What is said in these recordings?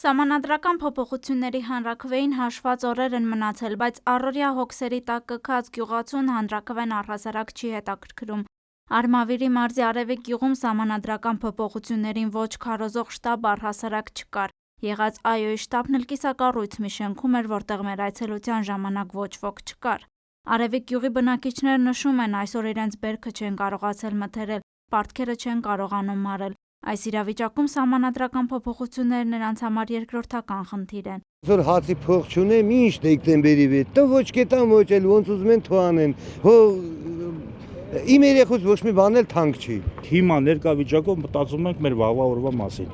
Սահմանադրական փոփոխությունների հանրաքվեին հաշված օրեր են մնացել, բայց առօրյա հոգսերի տակ կքած գյուղացուն հանրաքվեն առհասարակ չի հետաքրքրում։ Արմավիրի մարզի Արևիկ գյուղում սահմանադրական փոփոխություններին ոչ քարոզող շտաբ առհասարակ չկար։ Եղած ԱՅՈ-ի շտաբն էլ կիսակառույց մի շենքում էր, որտեղ մեր այցելության ժամանակ ոչ ոք չկար։ Արևիկ գյուղի բնակիչները նշում են, այսօր իրենց բերքը չեն կարողացել մթերել, պարտքերը չեն կարողանում մարել։ Այս իրավիճակում սահմանադրական փոփոխությունները նրանց համար երկրորդական խնդիր են։ Որ հացի փող չունեմ, ինչ դեկտեմբերի վետ, տո ոչ կետամ ոչ էլ ոնց ուզում են թողանեն, հո իմ երեխուց ոչ մի բան էլ թանկ չի։ Հիմա ներկա վիճակով մտածում ենք մեր վաղվա օրվա մասին։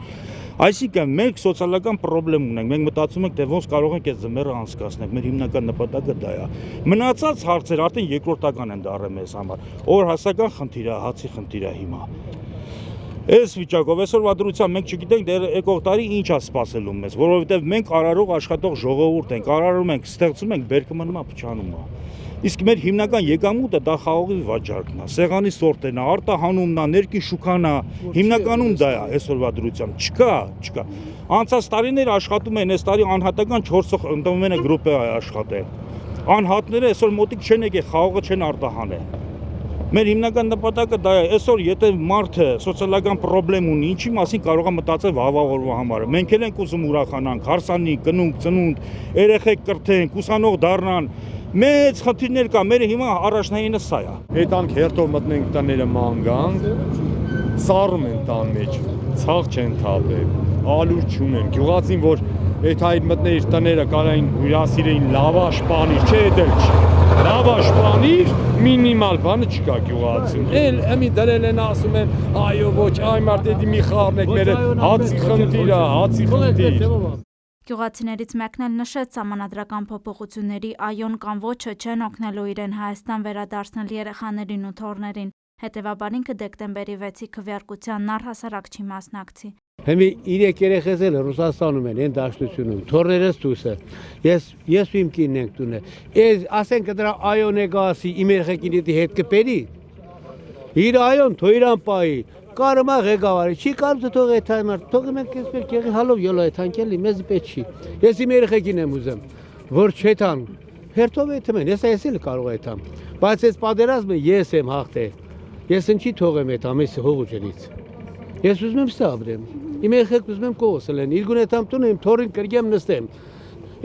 Այսինքն մենք սոցիալական խնդրեմ ունենք, մենք մտածում ենք, թե ոնց կարող ենք այս ձմեռը անցկացնել, մեր հիմնական նպատակը դա է։ Մնացած հարցեր արդեն երկրորդական են դառել մեզ համար։ Օրհասական խնդիր է, հացի խնդիր է հիմա։ Այս վիճակով այսօրվա դրությամբ մենք չգիտենք դեռ եկող տարի ինչ է սպասելու մեզ, որովհետև մենք արարող աշխատող ժողովուրդ ենք, արարում ենք, ստեղծում ենք, բերքը մնում է փչանում է։ Իսկ մեր հիմնական եկամուտը դա խաղողի վաճառքն է, սեղանի սորտերն է, արտահանումն է, ներքին շուքան է, հիմնականում դա է այսօրվա դրությամբ, չկա։ Անցած տարիներ աշխատում են, այս տարի անհատական 4 ընդամենը գրուպ է աշխատել։ Անհատները այսօր մոտիկ չեն եկել, խաղողը չեն արտահանել։ Մեր հիմնական նպատակը դա է, այսօր եթե մարդը սոցիալական խնդրեմ ունի, ինչի մասին կարող է մտածել վաղվա օրվա համար։ Մենք էլ ենք ուզում ուրախանանք, հարսանի, կնունկ, ծնունդ, երեխեք կրթենք, ուսանող դառնան։ Մեծ խնդիրներ կա, մեր հիմա առաջնայինը սա է։ Հետանք հերթով մտնենք տները ման գանք, սառում են տան մեջ, ցաղ չեն թափել, ալուր չունեն։ Գյուղացին, որ այդ այդ մտներ տները կարային հյուրասիրեին լավաշ պանիր, չէ դել չի։ Լավաշ պանիր, մինիմալ բանը չկա գյուղացին։ Էմի դրել են ասում են, այո ոչ, այ մարդ էդի մի խառնեք մեր հացի խնդիր է, հացի խնդիր։ Գյուղացիներից մեկն էլ նշեց սահմանադրական փոփոխությունների այոն կամ ոչը չեն օգնելու իրեն Հայաստան վերադարձնել երեխաներին ու թոռներին։ Հետևաբար ինքը դեկտեմբերի 6-ի քվեարկությանն առհասարակ չի մասնակցի։ Հիմա 3 երեխեքս էլ Ռուսաստանում են, այն դաշտությունում, թոռներս դուսը։ Ես ու իմ կինն ենք տունը։ Այս ասենք դրա այոն է գասի, իմ երեխեքին հետ կպերի։ Իր այոն թոյրան պայի, կարմա ղեկավարի, չի կարող թող այդ համար, թող մենք այսպես կեղի հալով յոլա այդ հանկելի, մեզ պետք չի։ Ես իմ երեխեքին եմ ուզում, որ չեթան, հերթով եթեմ են, ես այս էլ կարող եթամ, բայց այս պատերազմը ես եմ հաղթել, ես ինչի թողեմ այդ ամես հողուջերից։ Ես ուզում եմ սա ապրեմ, իմ երեխեք ուզում եմ կողոսել են, իր գունեթամ տունը իմ թորին կրգեմ նստեմ,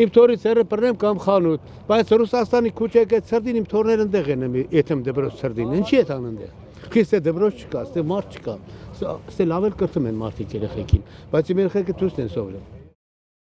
իմ թորից հեռը պրնեմ կամ խանութ, բայց Ռուսաստանի քուչեք այդ սրդին իմ թորներ ընդեղ են եթեմ դբրոց սրդին, ինչի եթան ընդեղ։ Քիստե դբրոց չկա, ստե մարդ չկա, ստե լավ էլ կրթում են մարդիկ երեխեքին, բայց իմ երեխեքը դուրս են սովորել։